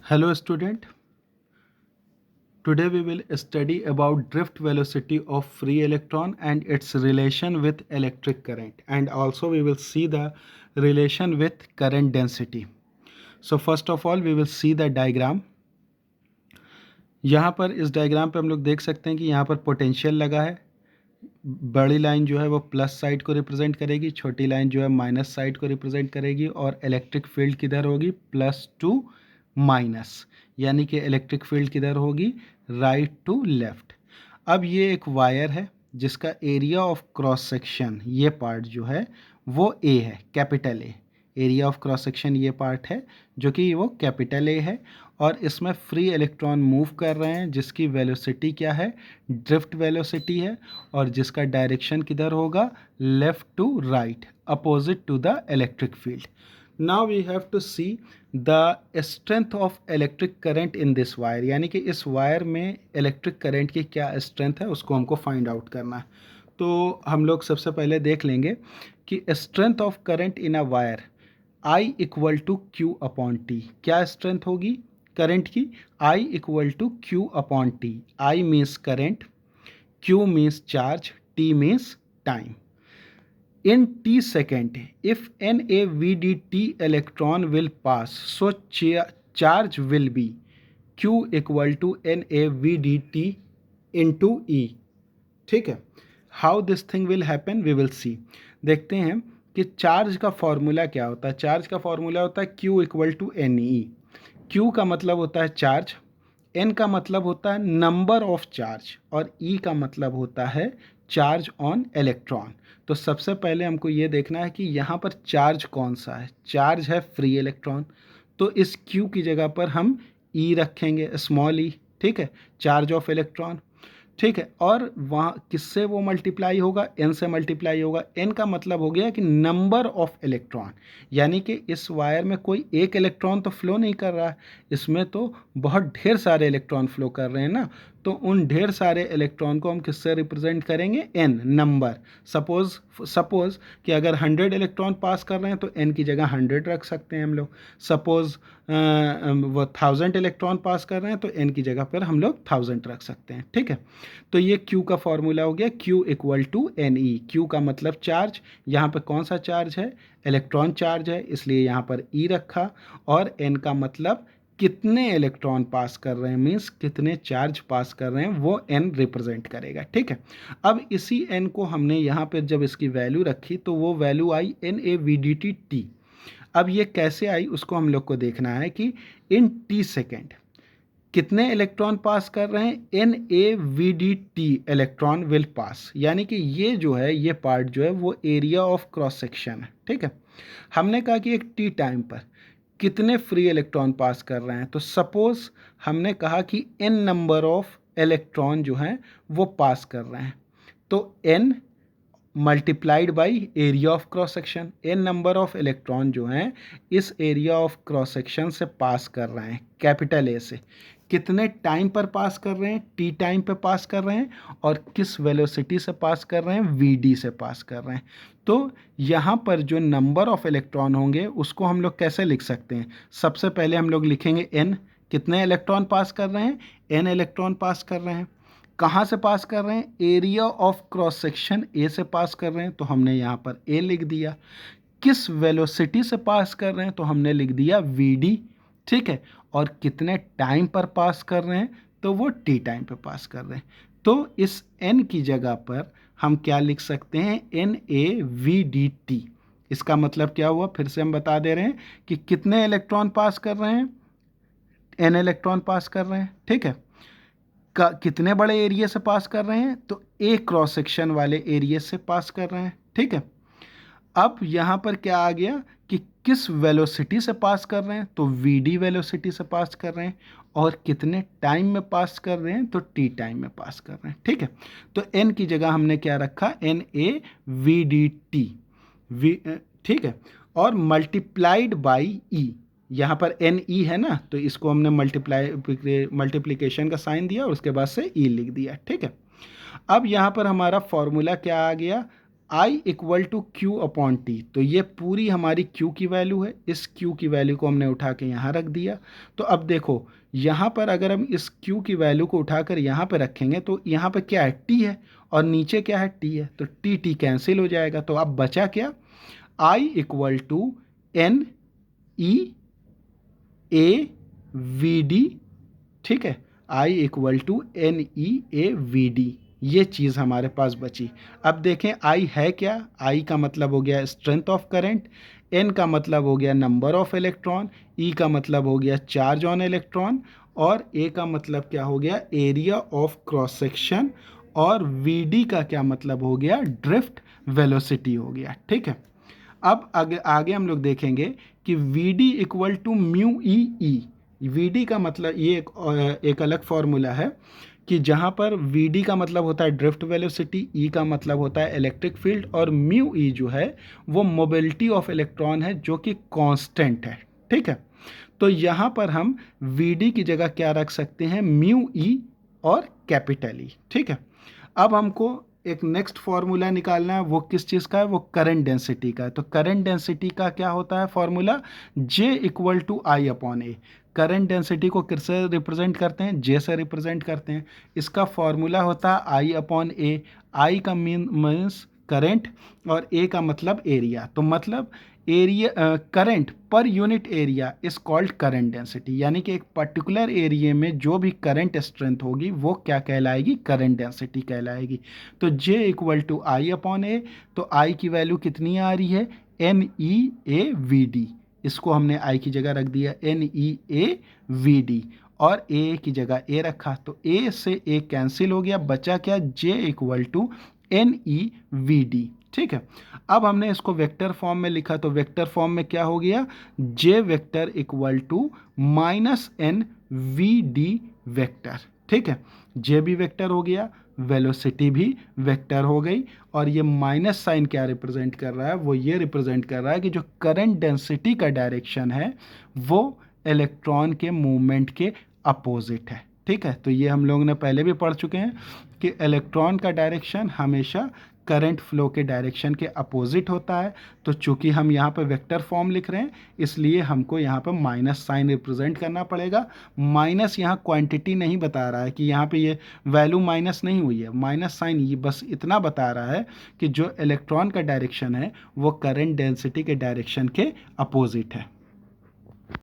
Hello student, today we will study about drift velocity of free electron and its relation with electric current, and also we will see the relation with current density. So first of all we will see the diagram. यहाँ पर इस diagram पे हम लोग देख सकते हैं कि यहाँ पर पोटेंशियल लगा है। बड़ी लाइन जो है वो प्लस साइड को रिप्रेजेंट करेगी, छोटी लाइन जो है माइनस साइड को रिप्रेजेंट करेगी, और इलेक्ट्रिक फील्ड किधर होगी, प्लस टू माइनस, यानी कि इलेक्ट्रिक फील्ड किधर होगी, राइट टू लेफ्ट। अब ये एक वायर है जिसका एरिया ऑफ क्रॉस सेक्शन, ये पार्ट जो है वो ए है, capital A. Area of cross section ये पार्ट है जो कि वो कैपिटल ए है, और इसमें फ्री इलेक्ट्रॉन मूव कर रहे हैं जिसकी वेलोसिटी क्या है, ड्रिफ्ट वेलोसिटी है, और जिसका डायरेक्शन किधर होगा, left to right, opposite to the electric field. Now we have to see the strength of electric current in this wire, यानी कि इस वायर में इलेक्ट्रिक करंट की क्या स्ट्रेंथ है उसको हमको फाइंड आउट करना है। तो हम लोग सबसे पहले देख लेंगे कि strength of current in a wire I equal to Q upon T. क्या स्ट्रेंथ होगी करंट की, I equal to Q upon T. I means current, Q means charge, T means time. In t second, if NaVdt electron will pass, so charge will be Q equal to NaVdt into E। ठीक है, how this thing will happen we will see. देखते हैं कि charge का formula क्या होता है। Charge का फॉर्मूला होता है Q equal to N e. Q का मतलब होता है चार्ज, N का मतलब होता है नंबर ऑफ चार्ज, और E का मतलब होता है चार्ज ऑन इलेक्ट्रॉन। तो सबसे पहले हमको ये देखना है कि यहाँ पर चार्ज कौन सा है। चार्ज है फ्री इलेक्ट्रॉन, तो इस Q की जगह पर हम E रखेंगे, स्मॉल e। ठीक है, चार्ज ऑफ इलेक्ट्रॉन। ठीक है, और वहाँ किससे वो मल्टीप्लाई होगा, एन से मल्टीप्लाई होगा। एन का मतलब हो गया कि नंबर ऑफ इलेक्ट्रॉन, यानी कि इस वायर में कोई एक इलेक्ट्रॉन तो फ्लो नहीं कर रहा है, इसमें तो बहुत ढेर सारे इलेक्ट्रॉन फ्लो कर रहे हैं ना। तो उन ढेर सारे इलेक्ट्रॉन को हम किससे रिप्रेजेंट करेंगे, एन, नंबर। सपोज कि अगर 100 इलेक्ट्रॉन पास कर रहे हैं तो एन की जगह 100 रख सकते हैं हम लोग। सपोज वो 1000 इलेक्ट्रॉन पास कर रहे हैं तो एन की जगह पर हम लोग 1000 रख सकते हैं। ठीक है, तो ये Q का फॉर्मूला हो गया, Q equal to N e. Q का मतलब चार्ज, यहाँ पे कौन सा चार्ज है, इलेक्ट्रॉन चार्ज है, इसलिए यहाँ पर E रखा, और N का मतलब कितने इलेक्ट्रॉन पास कर रहे हैं, मीन्स कितने चार्ज पास कर रहे हैं, वो N रिप्रेजेंट करेगा। ठीक है, अब इसी N को हमने यहाँ पर जब इसकी वैल्यू रखी तो वो वैल्यू आई NaVdt। अब ये कैसे आई उसको हम लोग को देखना है कि इन t सेकेंड कितने इलेक्ट्रॉन पास कर रहे हैं, NaVdt इलेक्ट्रॉन विल पास, यानी कि ये जो है, ये पार्ट जो है वो एरिया ऑफ क्रॉस सेक्शन है। ठीक है, हमने कहा कि एक टी टाइम पर कितने फ्री इलेक्ट्रॉन पास कर रहे हैं, तो सपोज हमने कहा कि n नंबर ऑफ इलेक्ट्रॉन जो हैं वो पास कर रहे हैं, तो n multiplied by area of cross section. N number of electron जो हैं इस एरिया ऑफ क्रॉस सेक्शन से पास कर रहे हैं, कैपिटल ए से। कितने टाइम पर पास कर रहे हैं, टी टाइम पे पास कर रहे हैं, और किस वेलोसिटी से पास कर रहे हैं, वी डी से पास कर रहे हैं। तो यहाँ पर जो नंबर ऑफ इलेक्ट्रॉन होंगे उसको हम लोग कैसे लिख सकते हैं, सबसे पहले हम लोग लिखेंगे एन, कितने इलेक्ट्रॉन पास कर रहे हैं, एन इलेक्ट्रॉन पास कर रहे हैं। कहाँ से पास कर रहे हैं, area of cross section A से पास कर रहे हैं, तो हमने यहाँ पर ए लिख दिया। किस वेलोसिटी से पास कर रहे हैं, तो हमने लिख दिया वी डी। ठीक है, और कितने टाइम पर पास कर रहे हैं, तो वो टी टाइम पे पास कर रहे हैं। तो इस एन की जगह पर हम क्या लिख सकते हैं, NaVdt। इसका मतलब क्या हुआ, फिर से हम बता दे रहे हैं कि कितने इलेक्ट्रॉन पास कर रहे हैं, एन इलेक्ट्रॉन पास कर रहे हैं। ठीक है, कितने बड़े एरिया से पास कर रहे हैं, तो ए क्रॉस सेक्शन वाले एरिया से पास कर रहे हैं। ठीक है, अब यहाँ पर क्या आ गया कि किस वेलोसिटी से पास कर रहे हैं, तो वी डी वेलोसिटी से पास कर रहे हैं, और कितने टाइम में पास कर रहे हैं, तो टी टाइम में पास कर रहे हैं। ठीक है, तो एन की जगह हमने क्या रखा, NaVdt वी। ठीक है, और मल्टीप्लाइड बाई ई, यहाँ पर एन ई है ना, तो इसको हमने मल्टीप्लिकेशन का साइन दिया और उसके बाद से ई लिख दिया। ठीक है, अब यहाँ पर हमारा फॉर्मूला क्या आ गया, I equal to Q upon T, तो ये पूरी हमारी क्यू की वैल्यू है, इस क्यू की वैल्यू को हमने उठा के यहाँ रख दिया। तो अब देखो यहाँ पर अगर हम इस क्यू की वैल्यू को उठाकर यहाँ पे रखेंगे तो यहाँ पे क्या है, टी है, और नीचे क्या है, टी है, तो टी टी कैंसिल हो जाएगा। तो अब बचा क्या, I equal to N E A V D, ठीक है, I equal to N E A V D, ये चीज़ हमारे पास बची। अब देखें आई है क्या, आई का मतलब हो गया स्ट्रेंथ ऑफ करंट, एन का मतलब हो गया नंबर ऑफ इलेक्ट्रॉन, ई का मतलब हो गया चार्ज ऑन इलेक्ट्रॉन, और ए का मतलब क्या हो गया, एरिया ऑफ क्रॉस सेक्शन, और वी डी का क्या मतलब हो गया, ड्रिफ्ट वेलोसिटी हो गया। ठीक है, अब आगे आगे हम लोग देखेंगे कि v d equal to mu e E. V d का मतलब ये एक अलग फॉर्मूला है कि जहाँ पर वी डी का मतलब होता है ड्रिफ्ट वेलोसिटी, ई का मतलब होता है इलेक्ट्रिक फील्ड, और म्यू ई जो है वो मोबिलिटी ऑफ इलेक्ट्रॉन है जो कि कांस्टेंट है। ठीक है, तो यहाँ पर हम वी डी की जगह क्या रख सकते हैं, म्यू ई और कैपिटल ई। ठीक है, अब हमको एक नेक्स्ट फॉर्मूला निकालना है, वो किस चीज़ का है, वो करंट डेंसिटी का है। तो करंट डेंसिटी का क्या होता है formula, J equal to I upon A. Current density को किससे रिप्रेजेंट करते हैं, J से रिप्रेजेंट करते हैं। इसका फॉर्मूला होता है आई अपॉन ए। आई का मीन्स करंट और ए का मतलब एरिया, तो मतलब area current per unit area is called current density, यानी कि एक पर्टिकुलर एरिया में जो भी करंट स्ट्रेंथ होगी वो क्या कहलाएगी, करंट डेंसिटी कहलाएगी। तो J equal to I upon A, तो आई की वैल्यू कितनी आ रही है, N E A V D, इसको हमने आई की जगह रख दिया N E A V D, और ए की जगह ए रखा, तो ए से ए कैंसिल हो गया, बचा क्या, J equal to N e v D. ठीक है, अब हमने इसको वेक्टर फॉर्म में लिखा, तो वेक्टर फॉर्म में क्या हो गया, J vector equal to minus n v d vector. ठीक है, J भी वेक्टर हो गया, वेलोसिटी भी वेक्टर हो गई, और ये माइनस साइन क्या रिप्रेजेंट कर रहा है, वो ये रिप्रेजेंट कर रहा है कि जो करंट डेंसिटी का डायरेक्शन है वो इलेक्ट्रॉन के मूवमेंट के अपोजिट है। ठीक है, तो ये हम लोगों ने पहले भी पढ़ चुके हैं कि इलेक्ट्रॉन का डायरेक्शन हमेशा करंट फ्लो के डायरेक्शन के अपोजिट होता है। तो चूंकि हम यहाँ पे वेक्टर फॉर्म लिख रहे हैं इसलिए हमको यहाँ पे माइनस साइन रिप्रेजेंट करना पड़ेगा। माइनस यहाँ क्वांटिटी नहीं बता रहा है कि यहाँ पे ये वैल्यू माइनस नहीं हुई है, माइनस साइन ये बस इतना बता रहा है कि जो इलेक्ट्रॉन का डायरेक्शन है वो करंट डेंसिटी के डायरेक्शन के अपोजिट है।